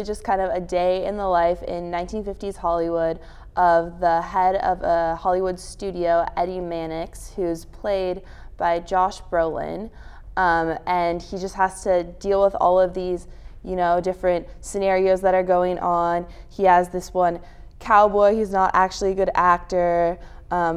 Just kind of a day in the life in 1950s Hollywood of the head of a Hollywood studio, Eddie Mannix, who's played by Josh Brolin, and he just has to deal with all of these, different scenarios that are going on. He has this one cowboy who's not actually a good actor.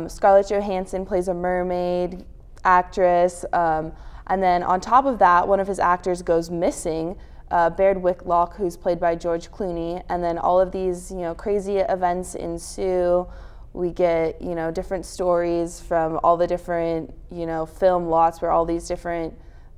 Scarlett Johansson plays a mermaid actress, and then on top of that, one of his actors goes missing. Baird Whitlock, who's played by George Clooney, and then all of these, crazy events ensue. We get, different stories from all the different, film lots where all these different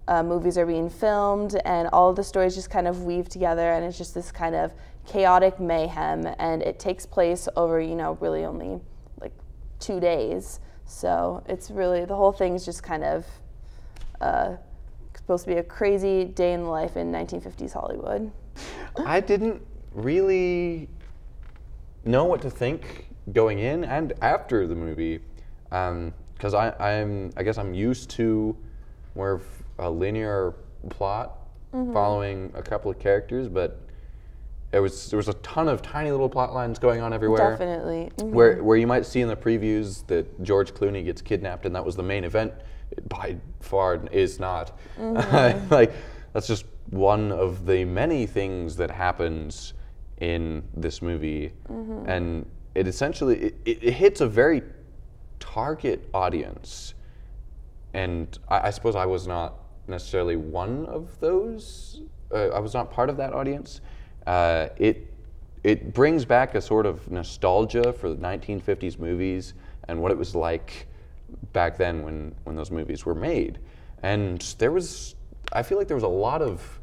movies are being filmed, and all of the stories just kind of weave together, and it's just this kind of chaotic mayhem, and it takes place over, really only like 2 days. So it's really, the whole thing's just kind of supposed to be a crazy day in the life in 1950s Hollywood. I didn't really know what to think going in and after the movie, because I guess I'm used to more of a linear plot following a couple of characters, but there was a ton of tiny little plot lines going on everywhere. Definitely. Where you might see in the previews that George Clooney gets kidnapped and that was the main event. It by far is not. Like, that's just one of the many things that happens in this movie, and it essentially it hits a very target audience, and I suppose I was not necessarily one of those. I was not part of that audience. It brings back a sort of nostalgia for the 1950s movies and what it was like back then when those movies were made. And I feel like there was a lot of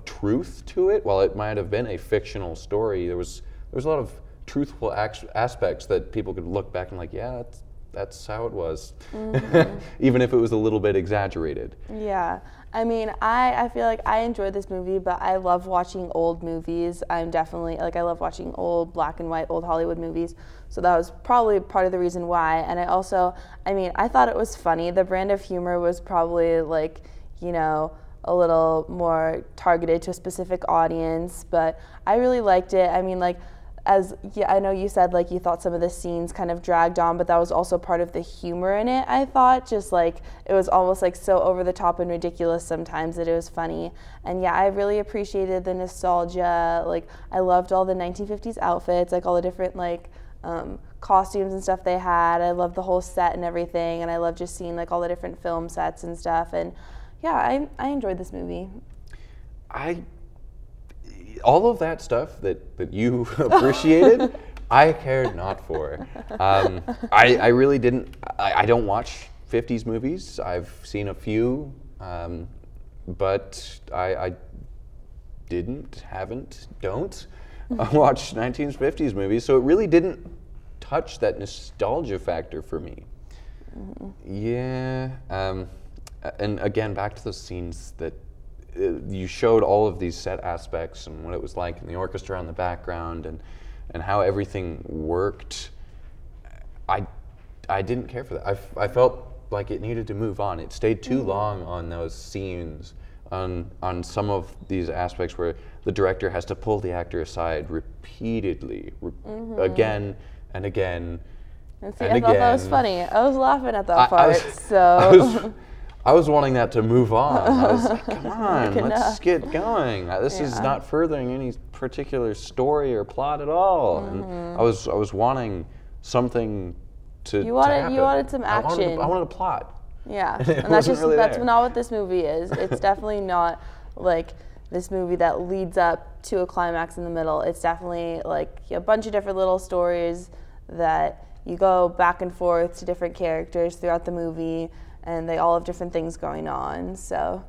truth to it. While it might have been a fictional story, there was a lot of truthful aspects that people could look back and like, yeah, that's how it was. Even if it was a little bit exaggerated. Yeah. I mean, I feel like I enjoyed this movie, but I love watching old movies. I'm definitely, I love watching old black and white, old Hollywood movies. So that was probably part of the reason why. And I thought it was funny. The brand of humor was probably a little more targeted to a specific audience, but I really liked it. I mean, I know you said you thought some of the scenes kind of dragged on, but that was also part of the humor in it, I thought. Just it was almost so over the top and ridiculous sometimes that it was funny. And yeah, I really appreciated the nostalgia. I loved all the 1950s outfits, all the different costumes and stuff they had. I loved the whole set and everything, and I loved just seeing all the different film sets and stuff. And yeah, I enjoyed this movie. All of that stuff that you appreciated, I cared not for. I really didn't. I don't watch 50s movies. I've seen a few, but I don't watch 1950s movies. So it really didn't touch that nostalgia factor for me. Yeah. And again, back to those scenes that you showed all of these set aspects and what it was like in the orchestra in the background and how everything worked. I didn't care for that. I felt like it needed to move on. It stayed too long on those scenes, on some of these aspects where the director has to pull the actor aside repeatedly, again and again. And see, I thought that was funny. I was laughing at that part. I was wanting that to move on. I was like, come on, let's get going. This is not furthering any particular story or plot at all. And I was wanting something to happen. You wanted some action. I wanted a plot. Yeah, and that's not what this movie is. It's definitely not this movie that leads up to a climax in the middle. It's definitely a bunch of different little stories that you go back and forth to different characters throughout the movie, and they all have different things going on. So,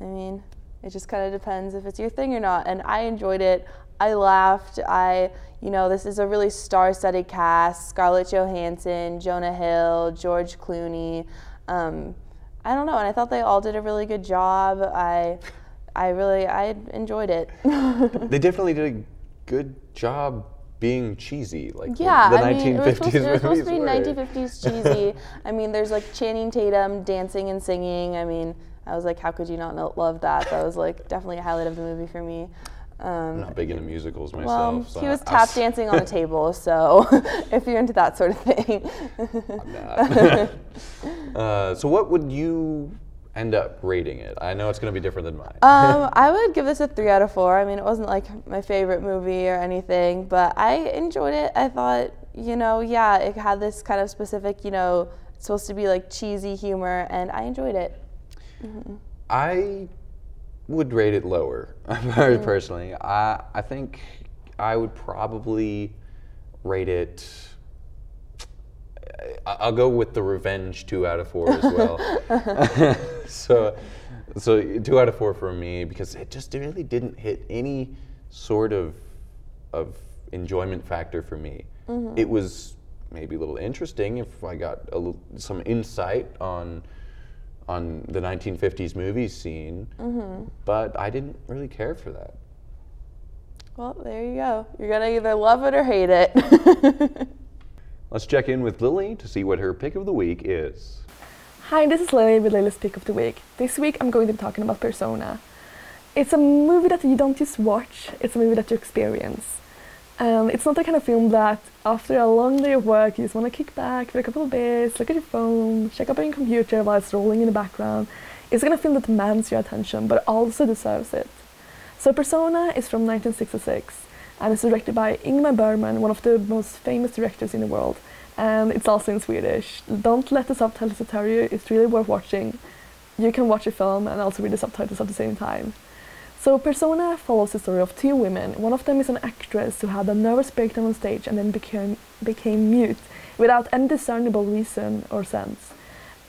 I mean, it just kind of depends if it's your thing or not. And I enjoyed it. I laughed. This is a really star-studded cast: Scarlett Johansson, Jonah Hill, George Clooney. I don't know, and I thought they all did a really good job. I enjoyed it. They definitely did a good job being cheesy, the 1950s it was supposed to be 1950s cheesy. I mean, there's Channing Tatum dancing and singing. I mean, I was how could you not love that? That was definitely a highlight of the movie for me. I'm not big into musicals myself. Well, so he was tap dancing on a table, so if you're into that sort of thing. I'm not. So what would you end up rating it? I know it's going to be different than mine. I would give this a 3 out of 4. I mean, it wasn't like my favorite movie or anything, but I enjoyed it. I thought, yeah, it had this kind of specific, it's supposed to be like cheesy humor, and I enjoyed it. Mm-hmm. I would rate it lower, personally. I think I would probably rate it. I'll go with the revenge 2 out of 4 as well. so 2 out of 4 for me, because it just really didn't hit any sort of enjoyment factor for me. Mm-hmm. It was maybe a little interesting if I got some insight on the 1950s movie scene, mm-hmm. but I didn't really care for that. Well, there you go. You're gonna either love it or hate it. Let's check in with Lily to see what her pick of the week is. Hi, this is Lily with Lily's pick of the week. This week I'm going to be talking about Persona. It's a movie that you don't just watch, it's a movie that you experience. It's not the kind of film that after a long day of work you just want to kick back for a couple of beers, look at your phone, check up on your computer while it's rolling in the background. It's the kind of film that demands your attention but also deserves it. So Persona is from 1966 and it's directed by Ingmar Bergman, one of the most famous directors in the world. And it's also in Swedish. Don't let the subtitles deter you, it's really worth watching. You can watch a film and also read the subtitles at the same time. So Persona follows the story of 2 women. One of them is an actress who had a nervous breakdown on stage and then became mute without any discernible reason or sense.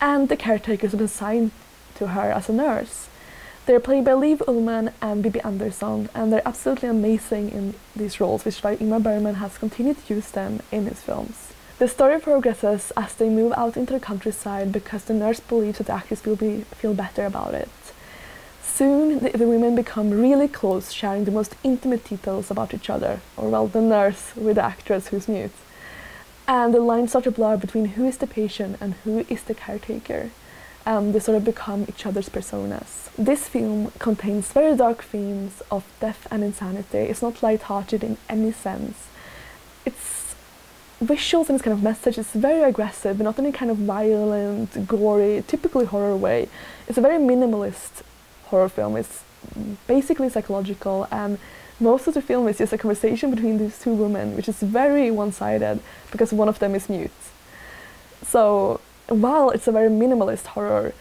And the caretakers are assigned to her as a nurse. They're played by Liv Ullmann and Bibi Andersson, and they're absolutely amazing in these roles, which is why Ingmar Bergman has continued to use them in his films. The story progresses as they move out into the countryside because the nurse believes that the actress will feel better about it. Soon, the women become really close, sharing the most intimate details about each other, or well, the nurse with the actress who's mute. And the lines start to blur between who is the patient and who is the caretaker. They sort of become each other's personas. This film contains very dark themes of death and insanity. It's not light-hearted in any sense. Its visuals and its kind of message is very aggressive, but not in any kind of violent, gory, typically horror way. It's a very minimalist horror film. It's basically psychological, and most of the film is just a conversation between these 2 women, which is very one-sided because one of them is mute. So while it's a very minimalist horror,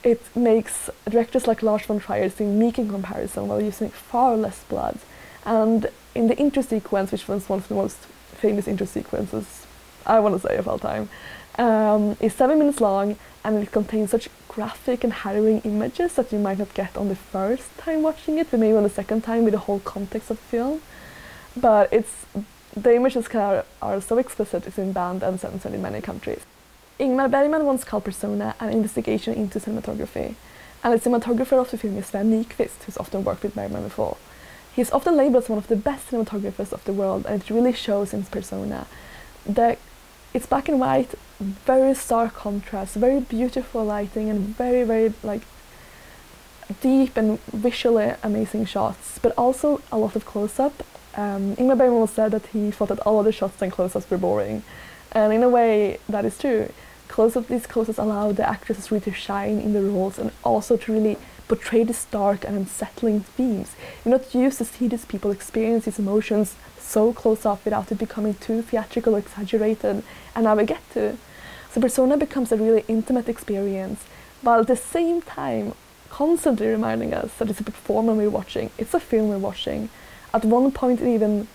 it makes directors like Lars von Trier seem meek in comparison while using far less blood. And in the intro sequence, which was one of the most famous intro sequences, I want to say, of all time, is 7 minutes long, and it contains such graphic and harrowing images that you might not get on the first time watching it, but maybe on the second time with the whole context of the film. But the images are so explicit it's been banned and censored in many countries. Ingmar Bergman once called Persona an investigation into cinematography, and the cinematographer of the film is Sven Nykvist, who's often worked with Bergman before. He's often labeled as one of the best cinematographers of the world, and it really shows in his Persona. It's black and white, very stark contrast, very beautiful lighting, and very, very deep and visually amazing shots, but also a lot of close-up. Ingmar Bergman once said that he thought that all other shots and close-ups were boring. And in a way, that is true. These close-ups allow the actresses really to shine in the roles and also to really portray these dark and unsettling themes. You're not used to see these people experience these emotions so close up without it becoming too theatrical or exaggerated, and now we get to. So Persona becomes a really intimate experience, while at the same time constantly reminding us that it's a performance we're watching, it's a film we're watching. At one point it even,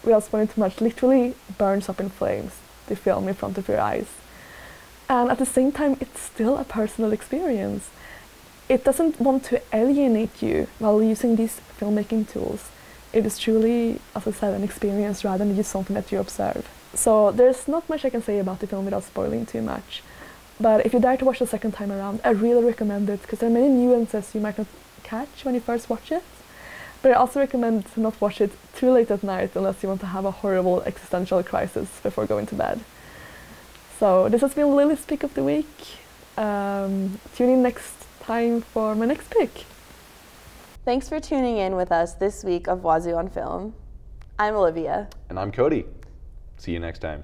without spoiling too much, literally burns up in flames, the film in front of your eyes. And at the same time, it's still a personal experience. It doesn't want to alienate you while using these filmmaking tools. It is truly, as I said, an experience rather than just something that you observe. So there's not much I can say about the film without spoiling too much. But if you dare to watch the second time around, I really recommend it, because there are many nuances you might not catch when you first watch it. But I also recommend to not watch it too late at night unless you want to have a horrible existential crisis before going to bed. So this has been Lily's pick of the week. Tune in next time for my next pick. Thanks for tuning in with us this week of Wazzu on Film. I'm Olivia. And I'm Cody. See you next time.